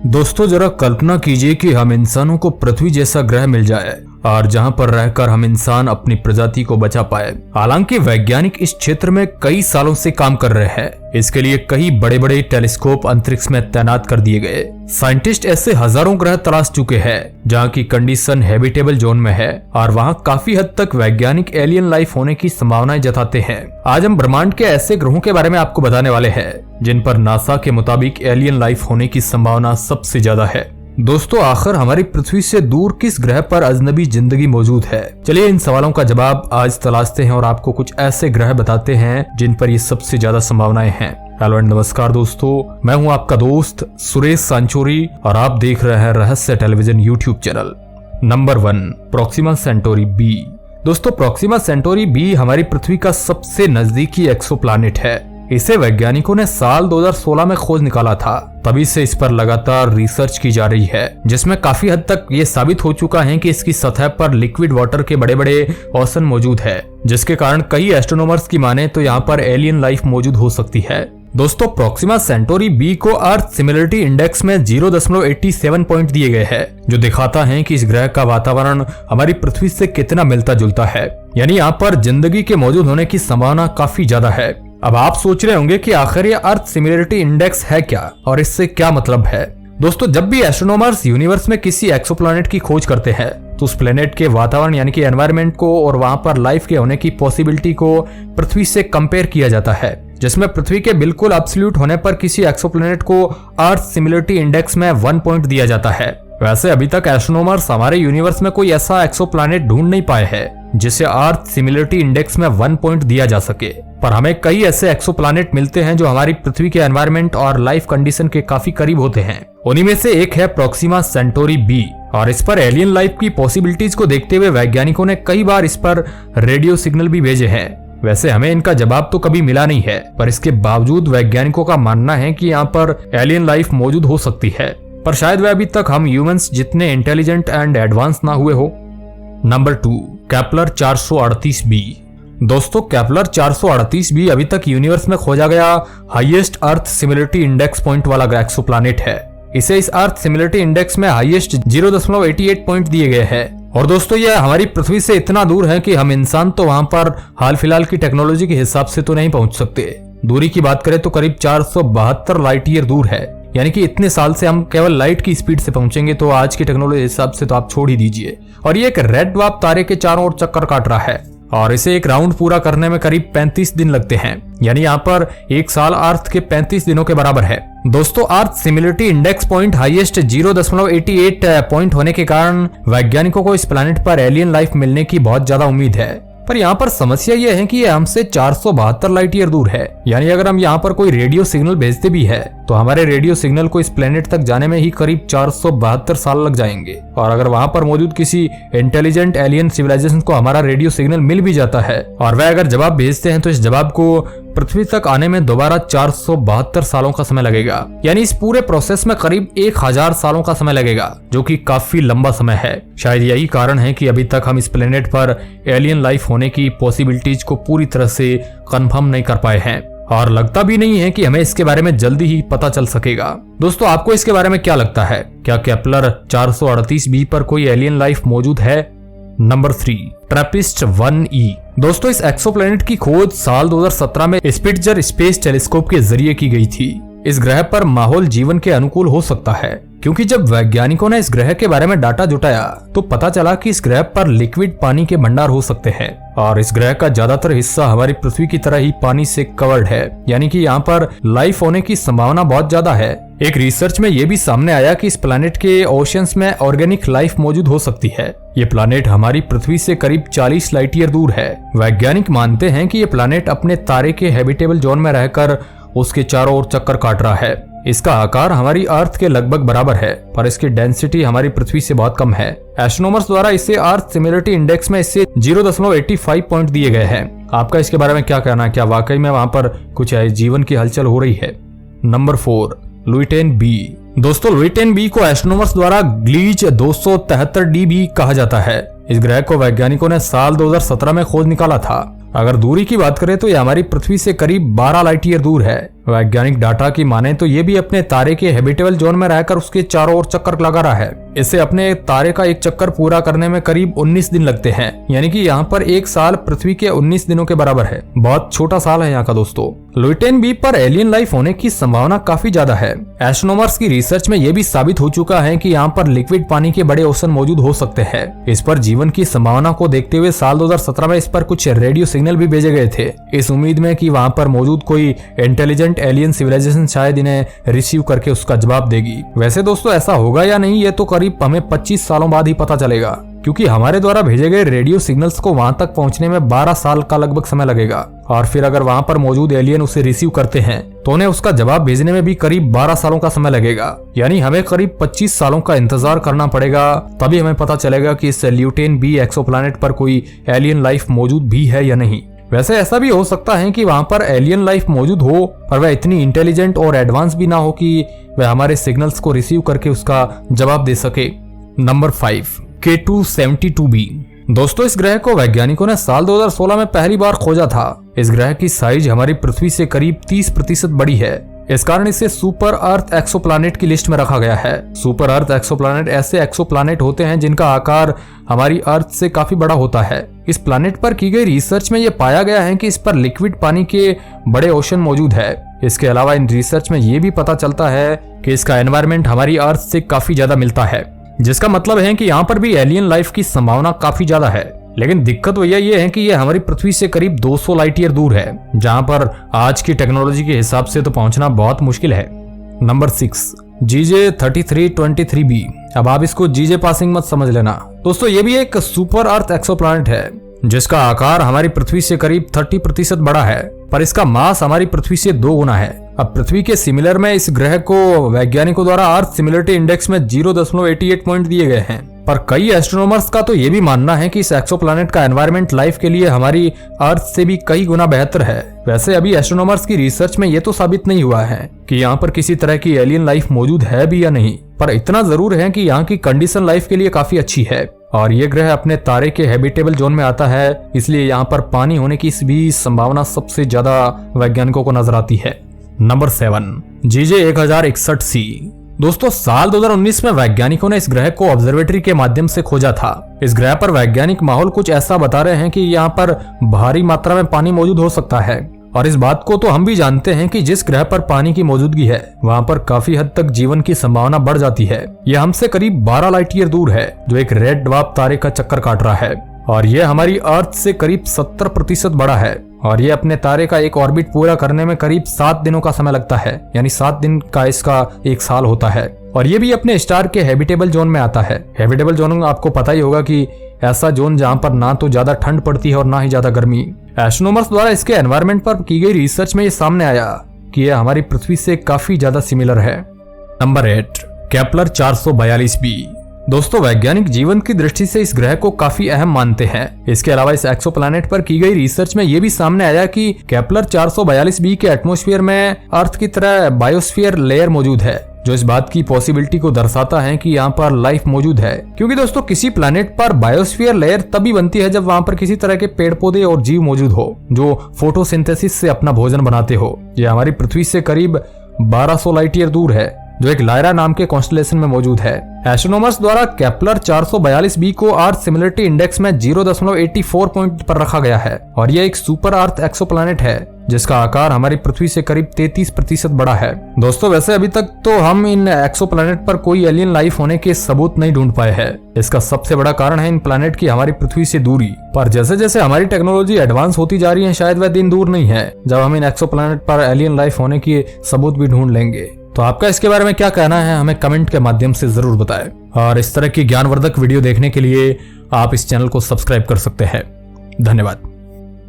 दोस्तों जरा कल्पना कीजिए कि हम इंसानों को पृथ्वी जैसा ग्रह मिल जाए और जहां पर रहकर हम इंसान अपनी प्रजाति को बचा पाए। हालांकि वैज्ञानिक इस क्षेत्र में कई सालों से काम कर रहे हैं। इसके लिए कई बड़े बड़े टेलीस्कोप अंतरिक्ष में तैनात कर दिए गए। साइंटिस्ट ऐसे हजारों ग्रह तलाश चुके हैं जहां की कंडीशन हैबिटेबल जोन में है और वहां काफी हद तक वैज्ञानिक एलियन लाइफ होने की संभावनाएं जताते हैं। आज हम ब्रह्मांड के ऐसे ग्रहों के बारे में आपको बताने वाले हैं जिन पर नासा के मुताबिक एलियन लाइफ होने की संभावना सबसे ज्यादा है। दोस्तों आखिर हमारी पृथ्वी से दूर किस ग्रह पर अजनबी जिंदगी मौजूद है? चलिए इन सवालों का जवाब आज तलाशते हैं और आपको कुछ ऐसे ग्रह बताते हैं जिन पर ये सबसे ज्यादा संभावनाएं हैं। हेलो एंड नमस्कार दोस्तों, मैं हूं आपका दोस्त सुरेश सांचोरी और आप देख रहे हैं रहस्य television YouTube channel. Number 1, Proxima Centauri b. दोस्तों प्रोक्सिमा सेंटोरी बी हमारी पृथ्वी का सबसे नजदीकी एक्सोप्लैनेट है। इसे वैज्ञानिकों ने साल 2016 में खोज निकाला था। तभी से इस पर लगातार रिसर्च की जा रही है, जिसमें काफी हद तक ये साबित हो चुका है कि इसकी सतह पर लिक्विड वाटर के बड़े बड़े ओशन मौजूद है, जिसके कारण कई एस्ट्रोनॉमर्स की माने तो यहाँ पर एलियन लाइफ मौजूद हो सकती है। दोस्तों प्रोक्सिमा सेंटोरी बी को अर्थ सिमिलरिटी इंडेक्स में 0.87 पॉइंट दिए गए हैं, जो दिखाता है कि इस ग्रह का वातावरण हमारी पृथ्वी से कितना मिलता जुलता है। यानी यहाँ पर जिंदगी के मौजूद होने की संभावना काफी ज्यादा है। अब आप सोच रहे होंगे कि आखिर ये अर्थ सिमिलरिटी इंडेक्स है क्या और इससे क्या मतलब है। दोस्तों जब भी एस्ट्रोनॉमर्स यूनिवर्स में किसी एक्सोप्लैनेट की खोज करते हैं तो उस प्लेनेट के वातावरण यानी कि एनवायरनमेंट को और वहां पर लाइफ के होने की पॉसिबिलिटी को पृथ्वी से कंपेयर किया जाता है, जिसमें पृथ्वी के बिल्कुल एब्सोल्यूट होने पर किसी एक्सोप्लैनेट को अर्थ सिमिलरिटी इंडेक्स में 1 पॉइंट दिया जाता है। वैसे अभी तक एस्ट्रोनॉमर्स हमारे यूनिवर्स में कोई ऐसा एक्सोप्लैनेट ढूंढ नहीं पाए हैं जिसे अर्थ सिमिलरिटी इंडेक्स में 1 पॉइंट दिया जा सके, पर हमें कई ऐसे एक्सोप्लैनेट मिलते हैं जो हमारी पृथ्वी के एनवायरनमेंट और लाइफ कंडीशन के काफी करीब होते हैं। उन्हीं में से एक है प्रोक्सिमा सेंटोरी बी और इस पर एलियन लाइफ की पॉसिबिलिटीज को देखते हुए वैज्ञानिकों ने कई बार इस पर रेडियो सिग्नल भी भेजे हैं। वैसे हमें इनका जवाब तो कभी मिला नहीं है, पर इसके बावजूद वैज्ञानिकों का मानना है कि यहाँ पर एलियन लाइफ मौजूद हो सकती है, पर शायद वह अभी तक हम ह्यूमंस जितने इंटेलिजेंट एंड एडवांस ना हुए हो। Number 2, Kepler 438 b. दोस्तों केपलर 438 बी अभी तक यूनिवर्स में खोजा गया highest Earth similarity index point वाला एक्सोप्लैनेट है। इसे इस अर्थ सिमिलरिटी इंडेक्स में हाईएस्ट 0.88 पॉइंट दिए गए हैं। और दोस्तों यह हमारी पृथ्वी से इतना दूर है कि हम इंसान तो वहां पर हाल फिलहाल की टेक्नोलॉजी के हिसाब से तो नहीं पहुंच सकते। दूरी की बात करें तो करीब 472 लाइट ईयर दूर है, यानी कि इतने साल से हम केवल लाइट की स्पीड से पहुंचेंगे, तो आज की टेक्नोलॉजी हिसाब से तो आप छोड़ ही दीजिए। और ये एक रेड ड्वार्फ तारे के चारों ओर चक्कर काट रहा है और इसे एक राउंड पूरा करने में करीब 35 दिन लगते हैं, यानी यहाँ पर एक साल अर्थ के 35 दिनों के बराबर है। दोस्तों Earth similarity index point highest 0.88 point होने के कारण वैज्ञानिकों को इस प्लैनेट पर एलियन लाइफ मिलने की बहुत ज्यादा उम्मीद है। पर यहाँ पर समस्या यह है कि यह हमसे 472 लाइट ईयर दूर है, यानी अगर हम यहाँ पर कोई रेडियो सिग्नल भेजते भी है तो हमारे रेडियो सिग्नल को इस प्लेनेट तक जाने में ही करीब 472 साल लग जाएंगे। और अगर वहां पर मौजूद किसी इंटेलिजेंट एलियन सिविलाइजेशन को हमारा रेडियो सिग्नल मिल भी जाता है और वह अगर जवाब भेजते हैं तो इस जवाब को पृथ्वी तक आने में दोबारा 472 सालों का समय लगेगा, यानी इस पूरे प्रोसेस में करीब 1000 सालों का समय लगेगा, जो कि काफी लंबा समय है। शायद यही कारण है कि अभी तक हम इस प्लेनेट पर एलियन लाइफ होने की पॉसिबिलिटीज को पूरी तरह से कंफर्म नहीं कर पाए हैं और लगता भी नहीं है कि हमें इसके बारे में जल्दी ही पता चल सकेगा। दोस्तों आपको इसके बारे में क्या लगता है? क्या केपलर 438 बी पर कोई एलियन लाइफ मौजूद है? Number 3, Trappist 1E। दोस्तों इस एक्सोप्लैनेट की खोज साल 2017 में स्पिट्जर स्पेस टेलीस्कोप के जरिए की गई थी। इस ग्रह पर माहौल जीवन के अनुकूल हो सकता है, क्योंकि जब वैज्ञानिकों ने इस ग्रह के बारे में डाटा जुटाया तो पता चला कि इस ग्रह पर लिक्विड पानी के भंडार हो सकते हैं और इस ग्रह का ज्यादातर हिस्सा हमारी पृथ्वी की तरह ही पानी से कवर्ड है, यानी कि यहाँ पर लाइफ होने की संभावना बहुत ज्यादा है। एक रिसर्च में यह भी सामने आया कि इस प्लैनेट के ओशियंस में ऑर्गेनिक लाइफ मौजूद हो सकती है। ये प्लैनेट हमारी पृथ्वी से करीब 40 लाइट ईयर दूर है। वैज्ञानिक मानते हैं कि ये प्लैनेट अपने तारे के हैबिटेबल जोन में रहकर उसके चारों ओर चक्कर काट रहा है। इसका आकार हमारी अर्थ के लगभग बराबर है, पर इसकी डेंसिटी हमारी पृथ्वी से बहुत कम है। एस्ट्रोनॉमर्स द्वारा इसे अर्थ सिमिलरिटी इंडेक्स में इसे 0.85 पॉइंट दिए गए हैं। आपका इसके बारे में क्या कहना है? क्या वाकई में वहां पर कुछ जीवन की हलचल हो रही है? Number 4, Luyten B. दोस्तों लुइटेन बी को एस्ट्रोनॉमर्स द्वारा ग्लीच 273d भी कहा जाता है। इस ग्रह को वैज्ञानिकों ने साल 2017 में खोज निकाला था। अगर दूरी की बात करें तो यह हमारी पृथ्वी से करीब 12 लाइट ईयर दूर है। वैज्ञानिक डाटा की माने तो ये भी अपने तारे के हैबिटेबल जोन में रहकर उसके चारों ओर चक्कर लगा रहा है। इसे अपने तारे का एक चक्कर पूरा करने में करीब 19 दिन लगते हैं, यानी कि यहाँ पर एक साल पृथ्वी के 19 दिनों के बराबर है। बहुत छोटा साल है यहाँ का दोस्तों। लुईटेन बी पर एलियन लाइफ होने की संभावना काफी ज्यादा है। एस्ट्रोनॉमर्स की रिसर्च में यह भी साबित हो चुका है कि यहाँ पर लिक्विड पानी के बड़े ओशन मौजूद हो सकते हैं। इस पर जीवन की संभावना को देखते हुए साल 2017 में इस पर कुछ रेडियो सिग्नल भी भेजे गए थे, इस उम्मीद में कि वहाँ पर मौजूद कोई इंटेलिजेंट एलियन सिविलाइजेशन शायद इन्हें रिसीव करके उसका जवाब देगी। वैसे दोस्तों ऐसा होगा या नहीं ये तो करीब हमें 25 सालों बाद ही पता चलेगा, क्योंकि हमारे द्वारा भेजे गए रेडियो सिग्नल्स को वहां तक पहुंचने में 12 साल का लगभग समय लगेगा। और फिर अगर वहां पर मौजूद एलियन उसे रिसीव करते हैं तो उन्हें उसका जवाब भेजने में भी करीब 12 सालों का समय लगेगा। यानी हमें करीब 25 सालों का इंतजार करना पड़ेगा, तभी हमें पता चलेगा कि इस ल्यूटेन बी एक्सोप्लैनेट पर कोई एलियन लाइफ मौजूद भी है या नहीं। वैसे ऐसा भी हो सकता है कि वहां पर एलियन लाइफ मौजूद हो पर वह इतनी इंटेलिजेंट और एडवांस भी ना हो कि वह हमारे सिग्नल्स को रिसीव करके उसका जवाब दे सके। Number 5, K2-72b। दोस्तों इस ग्रह को वैज्ञानिकों ने साल 2016 में पहली बार खोजा था। इस ग्रह की साइज हमारी पृथ्वी से करीब 30% बड़ी है। इस कारण इसे सुपर अर्थ एक्सोप्लैनेट की लिस्ट में रखा गया है। सुपर अर्थ एक्सोप्लैनेट ऐसे एक्सोप्लैनेट होते हैं जिनका आकार हमारी अर्थ से काफी बड़ा होता है। इस प्लैनेट पर की गई रिसर्च में यह पाया गया है कि इस पर लिक्विड पानी के बड़े ओशन मौजूद है। इसके अलावा इन रिसर्च में यह भी पता चलता है कि इसका एनवायरमेंट हमारी अर्थ से काफी ज्यादा मिलता है, जिसका मतलब है कि यहाँ पर भी एलियन लाइफ की संभावना काफी ज्यादा है। लेकिन दिक्कत भैया ये है कि ये हमारी पृथ्वी से करीब 200 लाइट ईयर दूर है, जहाँ पर आज की टेक्नोलॉजी के हिसाब से तो पहुंचना बहुत मुश्किल है। Number 6, GJ3323b। अब आप इसको जीजे पासिंग मत समझ लेना दोस्तों, ये भी एक सुपर अर्थ एक्सोप्लैनेट है जिसका आकार हमारी पृथ्वी से करीब 30% बड़ा है, पर इसका मास हमारी पृथ्वी से 2 गुना है। अब पृथ्वी के सिमिलर में इस ग्रह को वैज्ञानिकों द्वारा अर्थ सिमिलरिटी इंडेक्स में 0.88 पॉइंट दिए गए हैं। पर कई एस्ट्रोनॉमर्स का तो ये भी मानना है कि इस एक्सोप्लैनेट का एनवायरमेंट लाइफ के लिए हमारी अर्थ से भी कई गुना बेहतर है। वैसे अभी एस्ट्रोनॉमर्स की रिसर्च में ये तो साबित नहीं हुआ है कि यहाँ पर किसी तरह की एलियन लाइफ मौजूद है भी या नहीं, पर इतना जरूर है कि यहाँ की कंडीशन लाइफ के लिए काफी अच्छी है और ये ग्रह अपने तारे के हैबिटेबल जोन में आता है, इसलिए यहाँ पर पानी होने की भी संभावना सबसे ज्यादा वैज्ञानिकों को नजर आती है। Number 7, GJ1061c। दोस्तों साल 2019 में वैज्ञानिकों ने इस ग्रह को ऑब्जर्वेटरी के माध्यम से खोजा था। इस ग्रह पर वैज्ञानिक माहौल कुछ ऐसा बता रहे हैं कि यहाँ पर भारी मात्रा में पानी मौजूद हो सकता है, और इस बात को तो हम भी जानते हैं कि जिस ग्रह पर पानी की मौजूदगी है वहाँ पर काफी हद तक जीवन की संभावना बढ़ जाती है। यह हमसे करीब 12 लाइट ईयर दूर है, जो एक रेड ड्वार्फ तारे का चक्कर काट रहा है, और यह हमारी अर्थ से करीब 70% बड़ा है, और ये अपने तारे का एक ऑर्बिट पूरा करने में करीब 7 दिनों का समय लगता है, यानी 7 दिन का इसका 1 साल होता है। और ये भी अपने स्टार के हैबिटेबल जोन में आता है। हैबिटेबल जोन आपको पता ही होगा कि ऐसा जोन जहाँ पर ना तो ज्यादा ठंड पड़ती है और ना ही ज्यादा गर्मी। एस्ट्रोनॉमर्स द्वारा इसके एनवायरमेंट पर की गई रिसर्च में ये सामने आया कि यह हमारी पृथ्वी से काफी ज्यादा सिमिलर है। Number 8, Kepler 442b। दोस्तों वैज्ञानिक जीवन की दृष्टि से इस ग्रह को काफी अहम मानते हैं। इसके अलावा इस एक्सोप्लैनेट पर की गई रिसर्च में यह भी सामने आया कि केपलर 442b के एटमॉस्फेयर में अर्थ की तरह बायोस्फीयर लेयर मौजूद है, जो इस बात की पॉसिबिलिटी को दर्शाता है कि यहाँ पर लाइफ मौजूद है। क्योंकि दोस्तों किसी प्लैनेट पर बायोस्फीयर लेयर तभी बनती है जब वहाँ पर किसी तरह के पेड़ पौधे और जीव मौजूद हो जो फोटोसिंथेसिस से अपना भोजन बनाते हो। यह हमारी पृथ्वी से करीब 1200 लाइट ईयर दूर है, जो एक लायरा नाम के कॉन्स्टलेशन में मौजूद है। एस्ट्रोनॉमर्स द्वारा केपलर 442b को अर्थ सिमिलरिटी इंडेक्स में 0.84 पॉइंट पर रखा गया है, और यह एक सुपर अर्थ एक्सोप्लैनेट है जिसका आकार हमारी पृथ्वी से करीब 33% बड़ा है। दोस्तों वैसे अभी तक तो हम इन एक्सोप्लैनेट पर कोई एलियन लाइफ होने के सबूत नहीं ढूंढ पाए हैं। इसका सबसे बड़ा कारण है इन प्लैनेट की हमारी पृथ्वी से दूरी। पर जैसे जैसे हमारी टेक्नोलॉजी एडवांस होती जा रही है, शायद वह दिन दूर नहीं है जब हम इन एक्सोप्लैनेट पर एलियन लाइफ होने की सबूत भी ढूंढ लेंगे। तो आपका इसके बारे में क्या कहना है, हमें कमेंट के माध्यम से जरूर बताएं। और इस तरह की ज्ञानवर्धक वीडियो देखने के लिए आप इस चैनल को सब्सक्राइब कर सकते हैं। धन्यवाद।